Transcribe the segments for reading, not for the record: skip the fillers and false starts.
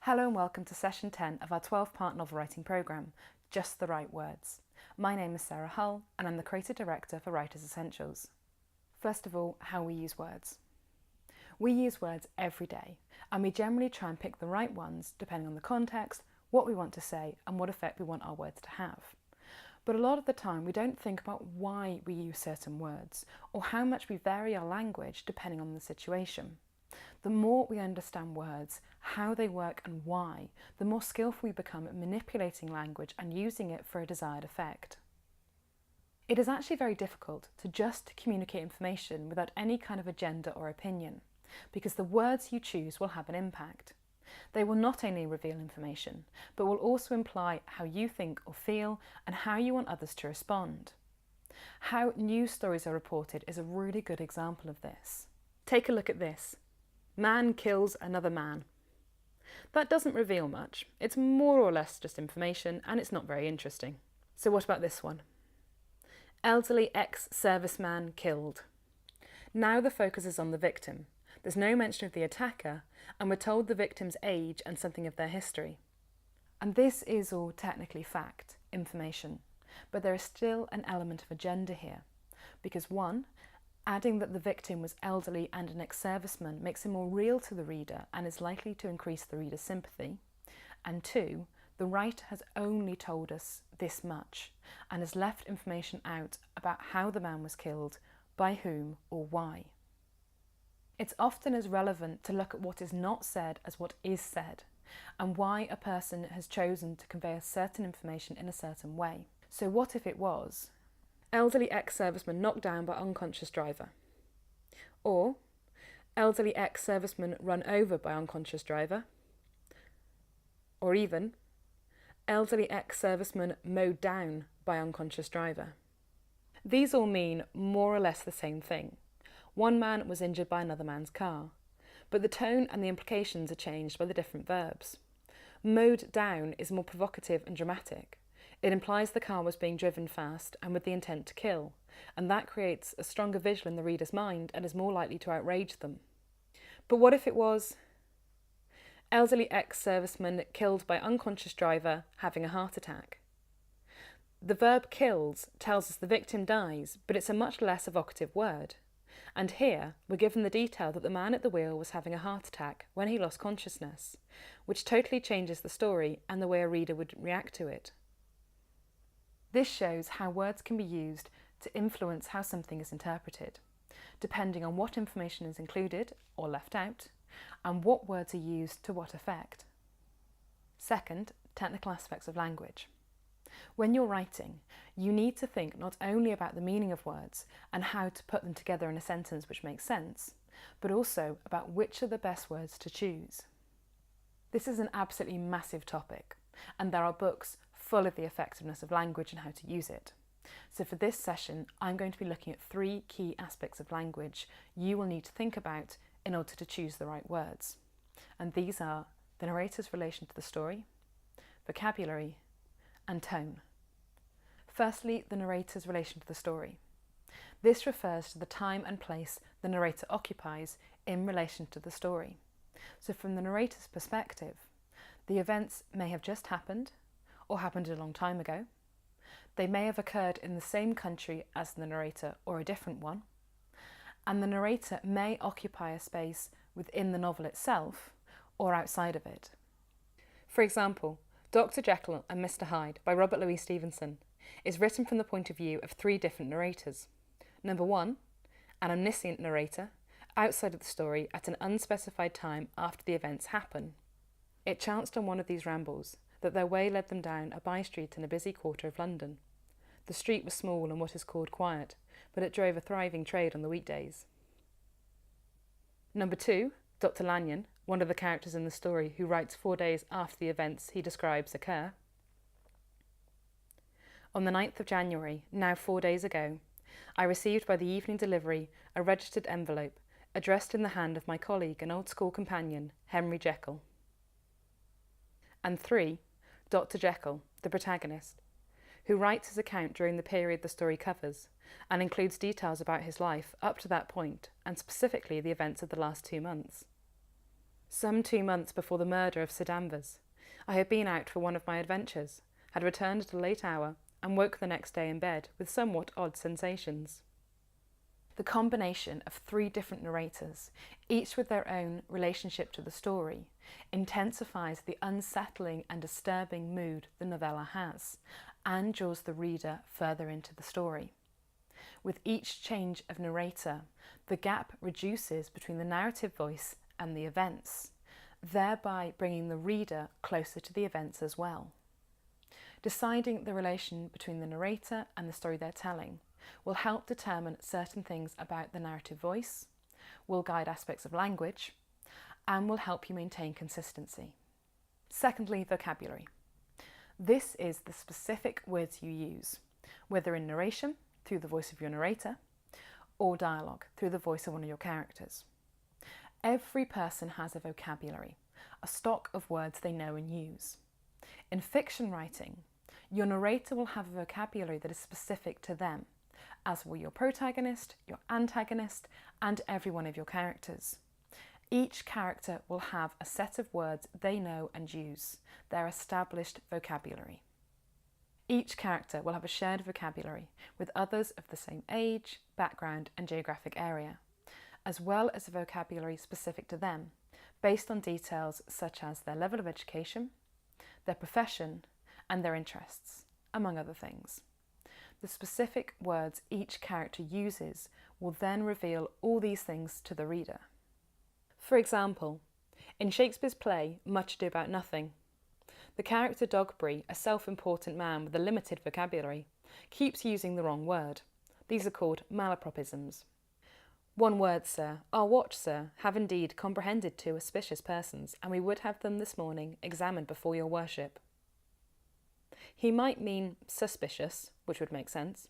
Hello and welcome to session 10 of our 12-part novel writing programme, Just the Right Words. My name is Sarah Hull and I'm the Creative Director for Writers Essentials. First of all, how we use words. We use words every day and we generally try and pick the right ones depending on the context, what we want to say and what effect we want our words to have. But a lot of the time we don't think about why we use certain words or how much we vary our language depending on the situation. The more we understand words, how they work and why, the more skillful we become at manipulating language and using it for a desired effect. It is actually very difficult to just communicate information without any kind of agenda or opinion, because the words you choose will have an impact. They will not only reveal information, but will also imply how you think or feel and how you want others to respond. How news stories are reported is a really good example of this. Take a look at this. Man kills another man. That doesn't reveal much. It's more or less just information and it's not very interesting. So what about this one? Elderly ex-serviceman killed. Now the focus is on the victim. There's no mention of the attacker and we're told the victim's age and something of their history. And this is all technically fact, information, but there is still an element of agenda here. Because one, adding that the victim was elderly and an ex-serviceman makes him more real to the reader and is likely to increase the reader's sympathy. And two, the writer has only told us this much and has left information out about how the man was killed, by whom or why. It's often as relevant to look at what is not said as what is said and why a person has chosen to convey a certain information in a certain way. So what if it was elderly ex-serviceman knocked down by unconscious driver? Or elderly ex-serviceman run over by unconscious driver? Or even elderly ex-serviceman mowed down by unconscious driver? These all mean more or less the same thing. One man was injured by another man's car, but the tone and the implications are changed by the different verbs. Mowed down is more provocative and dramatic. It implies the car was being driven fast and with the intent to kill, and that creates a stronger visual in the reader's mind and is more likely to outrage them. But what if it was elderly ex-serviceman killed by unconscious driver having a heart attack? The verb kills tells us the victim dies, but it's a much less evocative word. And here we're given the detail that the man at the wheel was having a heart attack when he lost consciousness, which totally changes the story and the way a reader would react to it. This shows how words can be used to influence how something is interpreted, depending on what information is included or left out, and what words are used to what effect. Second, technical aspects of language. When you're writing, you need to think not only about the meaning of words and how to put them together in a sentence which makes sense, but also about which are the best words to choose. This is an absolutely massive topic, and there are books full of the effectiveness of language and how to use it. So for this session, I'm going to be looking at 3 key aspects of language you will need to think about in order to choose the right words. And these are the narrator's relation to the story, vocabulary, and tone. Firstly, the narrator's relation to the story. This refers to the time and place the narrator occupies in relation to the story. So from the narrator's perspective, the events may have just happened or happened a long time ago. They may have occurred in the same country as the narrator or a different one. And the narrator may occupy a space within the novel itself or outside of it. For example, Dr. Jekyll and Mr. Hyde by Robert Louis Stevenson is written from the point of view of 3 different narrators. Number 1, an omniscient narrator, outside of the story at an unspecified time after the events happen. It chanced on one of these rambles that their way led them down a by-street in a busy quarter of London. The street was small and what is called quiet, but it drove a thriving trade on the weekdays. Number 2, Dr. Lanyon, one of the characters in the story who writes 4 days after the events he describes occur. On the 9th of January, now 4 days ago, I received by the evening delivery a registered envelope addressed in the hand of my colleague and old school companion, Henry Jekyll. And 3, Dr. Jekyll, the protagonist, who writes his account during the period the story covers and includes details about his life up to that point and specifically the events of the last 2 months. Some 2 months before the murder of Sir Danvers, I had been out for one of my adventures, had returned at a late hour, and woke the next day in bed with somewhat odd sensations. The combination of 3 different narrators, each with their own relationship to the story, intensifies the unsettling and disturbing mood the novella has, and draws the reader further into the story. With each change of narrator, the gap reduces between the narrative voice and the events, thereby bringing the reader closer to the events as well. Deciding the relation between the narrator and the story they're telling will help determine certain things about the narrative voice, will guide aspects of language, and will help you maintain consistency. Secondly, vocabulary. This is the specific words you use, whether in narration, through the voice of your narrator, or dialogue, through the voice of one of your characters. Every person has a vocabulary, a stock of words they know and use. In fiction writing, your narrator will have a vocabulary that is specific to them, as will your protagonist, your antagonist, and every one of your characters. Each character will have a set of words they know and use, their established vocabulary. Each character will have a shared vocabulary with others of the same age, background, and geographic area, as well as a vocabulary specific to them, based on details such as their level of education, their profession, and their interests, among other things. The specific words each character uses will then reveal all these things to the reader. For example, in Shakespeare's play Much Ado About Nothing, the character Dogberry, a self-important man with a limited vocabulary, keeps using the wrong word. These are called malapropisms. "One word, sir. Our watch, sir, have indeed comprehended 2 auspicious persons, and we would have them this morning examined before your worship." He might mean suspicious, which would make sense,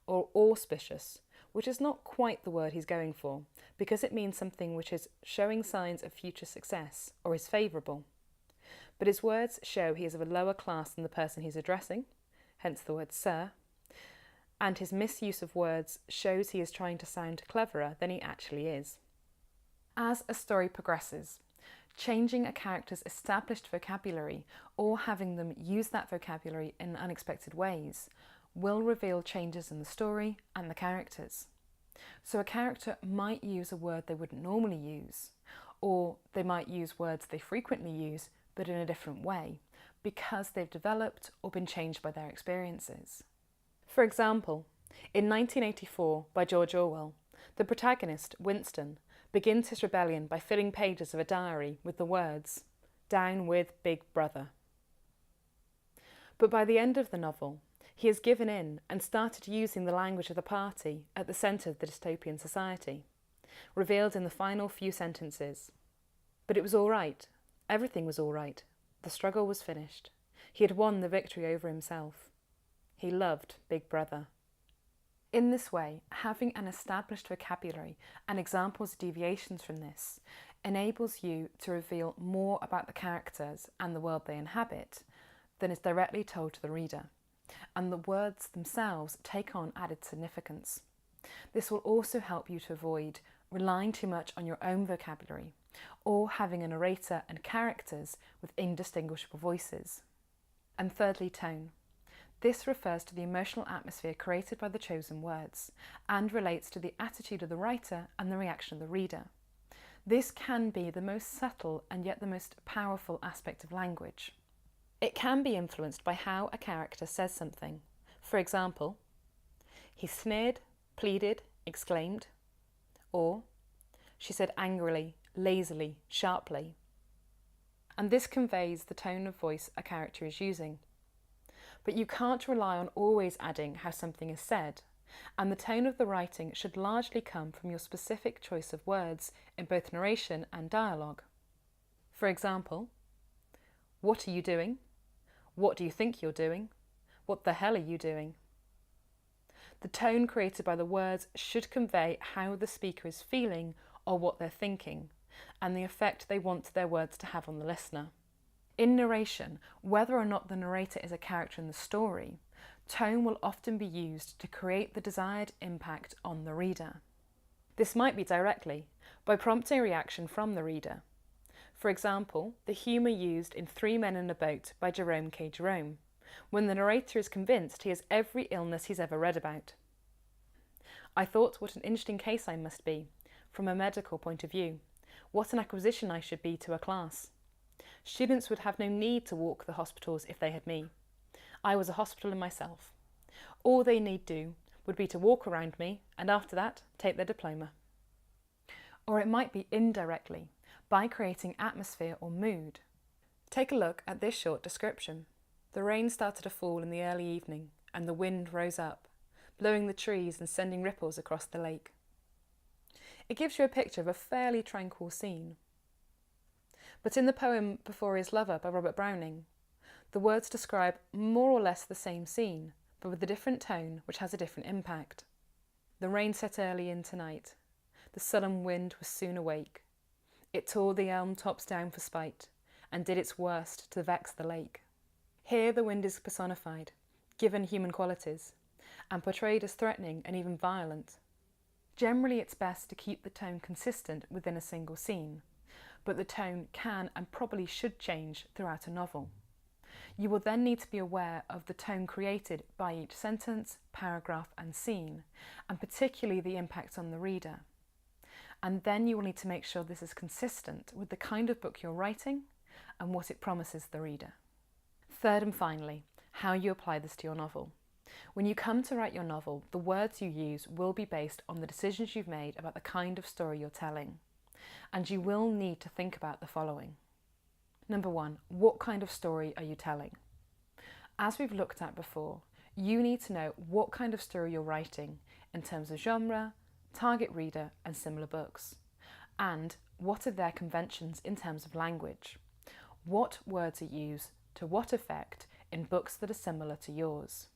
or auspicious, which is not quite the word he's going for, because it means something which is showing signs of future success, or is favourable. But his words show he is of a lower class than the person he's addressing, hence the word sir, and his misuse of words shows he is trying to sound cleverer than he actually is. As a story progresses, changing a character's established vocabulary or having them use that vocabulary in unexpected ways will reveal changes in the story and the characters. So a character might use a word they wouldn't normally use, or they might use words they frequently use but in a different way because they've developed or been changed by their experiences. For example, in 1984 by George Orwell, the protagonist, Winston, begins his rebellion by filling pages of a diary with the words, "Down with Big Brother." But by the end of the novel, he has given in and started using the language of the party at the centre of the dystopian society, revealed in the final few sentences. But it was all right. Everything was all right. The struggle was finished. He had won the victory over himself. He loved Big Brother. In this way, having an established vocabulary and examples of deviations from this enables you to reveal more about the characters and the world they inhabit than is directly told to the reader, and the words themselves take on added significance. This will also help you to avoid relying too much on your own vocabulary or having a narrator and characters with indistinguishable voices. And thirdly, tone. This refers to the emotional atmosphere created by the chosen words and relates to the attitude of the writer and the reaction of the reader. This can be the most subtle and yet the most powerful aspect of language. It can be influenced by how a character says something. For example, he sneered, pleaded, exclaimed, or she said angrily, lazily, sharply. And this conveys the tone of voice a character is using. But you can't rely on always adding how something is said, and the tone of the writing should largely come from your specific choice of words in both narration and dialogue. For example, what are you doing? What do you think you're doing? What the hell are you doing? The tone created by the words should convey how the speaker is feeling or what they're thinking, and the effect they want their words to have on the listener. In narration, whether or not the narrator is a character in the story, tone will often be used to create the desired impact on the reader. This might be directly, by prompting a reaction from the reader. For example, the humour used in Three Men in a Boat by Jerome K. Jerome, when the narrator is convinced he has every illness he's ever read about. I thought what an interesting case I must be, from a medical point of view. What an acquisition I should be to a class. Students would have no need to walk the hospitals if they had me. I was a hospital in myself. All they need do would be to walk around me and after that take their diploma. Or it might be indirectly, by creating atmosphere or mood. Take a look at this short description. The rain started to fall in the early evening and the wind rose up, blowing the trees and sending ripples across the lake. It gives you a picture of a fairly tranquil scene. But in the poem Before His Lover by Robert Browning, the words describe more or less the same scene, but with a different tone which has a different impact. The rain set early into night. The sullen wind was soon awake. It tore the elm tops down for spite, and did its worst to vex the lake. Here the wind is personified, given human qualities, and portrayed as threatening and even violent. Generally it's best to keep the tone consistent within a single scene, but the tone can and probably should change throughout a novel. You will then need to be aware of the tone created by each sentence, paragraph and scene, and particularly the impact on the reader. And then you will need to make sure this is consistent with the kind of book you're writing and what it promises the reader. Third and finally, how you apply this to your novel. When you come to write your novel, the words you use will be based on the decisions you've made about the kind of story you're telling. And you will need to think about the following. Number one, what kind of story are you telling? As we've looked at before, you need to know what kind of story you're writing in terms of genre, target reader and similar books. And what are their conventions in terms of language? What words are used to what effect in books that are similar to yours?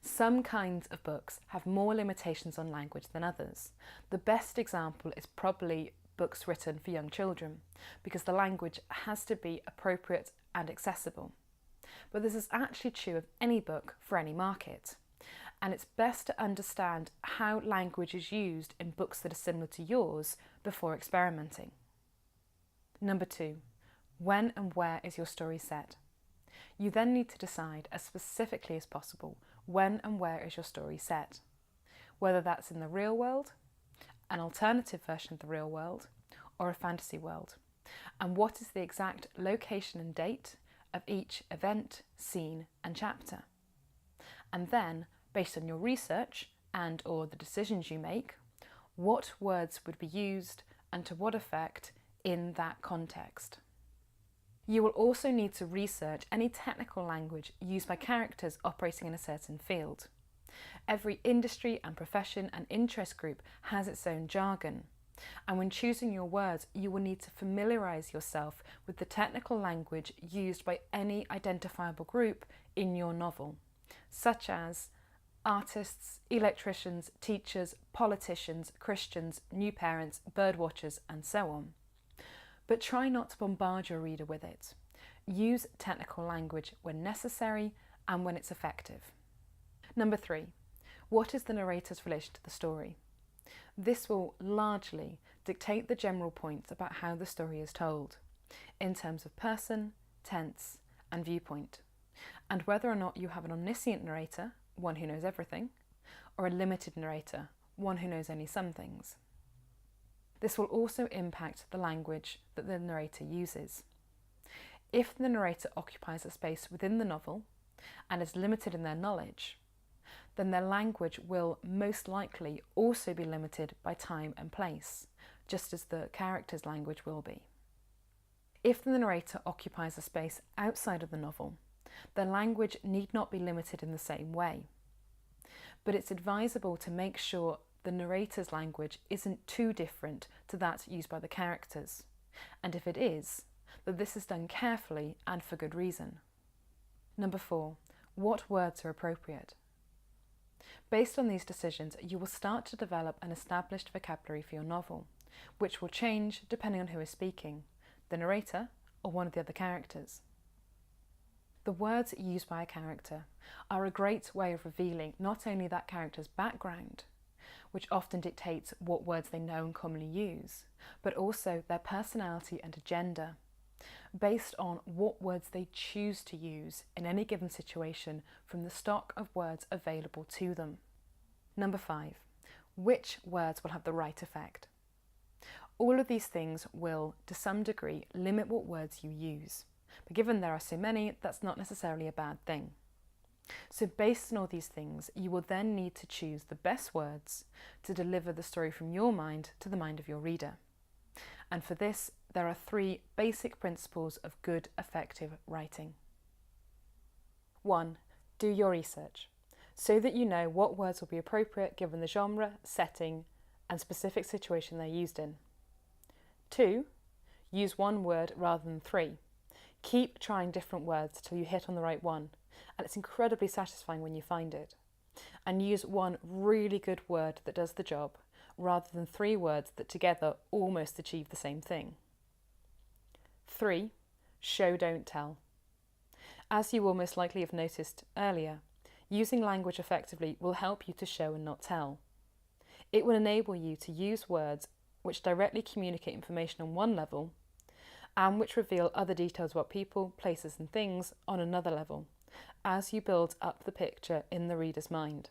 Some kinds of books have more limitations on language than others. The best example is probably books written for young children, because the language has to be appropriate and accessible. But this is actually true of any book for any market. And it's best to understand how language is used in books that are similar to yours before experimenting. Number two, when and where is your story set? You then need to decide as specifically as possible when and where is your story set, whether that's in the real world, an alternative version of the real world, or a fantasy world, and what is the exact location and date of each event, scene and chapter. And then, based on your research and or the decisions you make, what words would be used and to what effect in that context. You will also need to research any technical language used by characters operating in a certain field. Every industry and profession and interest group has its own jargon, and when choosing your words, you will need to familiarise yourself with the technical language used by any identifiable group in your novel, such as artists, electricians, teachers, politicians, Christians, new parents, birdwatchers, and so on. But try not to bombard your reader with it. Use technical language when necessary and when it's effective. Number three, what is the narrator's relation to the story? This will largely dictate the general points about how the story is told, in terms of person, tense, and viewpoint, and whether or not you have an omniscient narrator, one who knows everything, or a limited narrator, one who knows only some things. This will also impact the language that the narrator uses. If the narrator occupies a space within the novel and is limited in their knowledge, then their language will most likely also be limited by time and place, just as the character's language will be. If the narrator occupies a space outside of the novel, their language need not be limited in the same way. But it's advisable to make sure the narrator's language isn't too different to that used by the characters, and if it is, that this is done carefully and for good reason. Number four, what words are appropriate? Based on these decisions, you will start to develop an established vocabulary for your novel, which will change depending on who is speaking, the narrator or one of the other characters. The words used by a character are a great way of revealing not only that character's background, which often dictates what words they know and commonly use, but also their personality and agenda, based on what words they choose to use in any given situation from the stock of words available to them. Number 5, which words will have the right effect? All of these things will, to some degree, limit what words you use. But given there are so many, that's not necessarily a bad thing. So based on all these things, you will then need to choose the best words to deliver the story from your mind to the mind of your reader. And for this, there are 3 basic principles of good, effective writing. 1. Do your research, so that you know what words will be appropriate given the genre, setting, and specific situation they're used in. 2. Use one word rather than 3. Keep trying different words till you hit on the right one, and it's incredibly satisfying when you find it. And use one really good word that does the job, rather than 3 words that together almost achieve the same thing. 3. Show, don't tell. As you will most likely have noticed earlier, using language effectively will help you to show and not tell. It will enable you to use words which directly communicate information on one level and which reveal other details about people, places and things on another level, as you build up the picture in the reader's mind.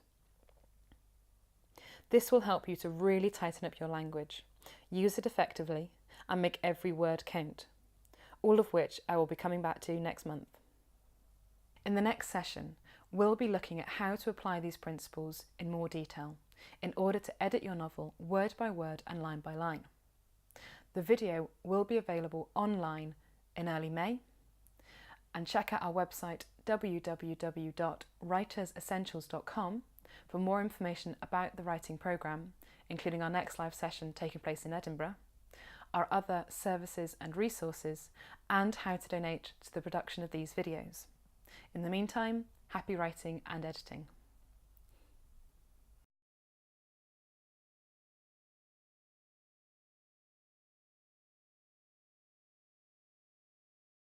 This will help you to really tighten up your language, use it effectively, and make every word count, all of which I will be coming back to next month. In the next session, we'll be looking at how to apply these principles in more detail in order to edit your novel word by word and line by line. The video will be available online in early May, and check out our website www.writersessentials.com for more information about the writing programme, including our next live session taking place in Edinburgh, our other services and resources, and how to donate to the production of these videos. In the meantime, happy writing and editing.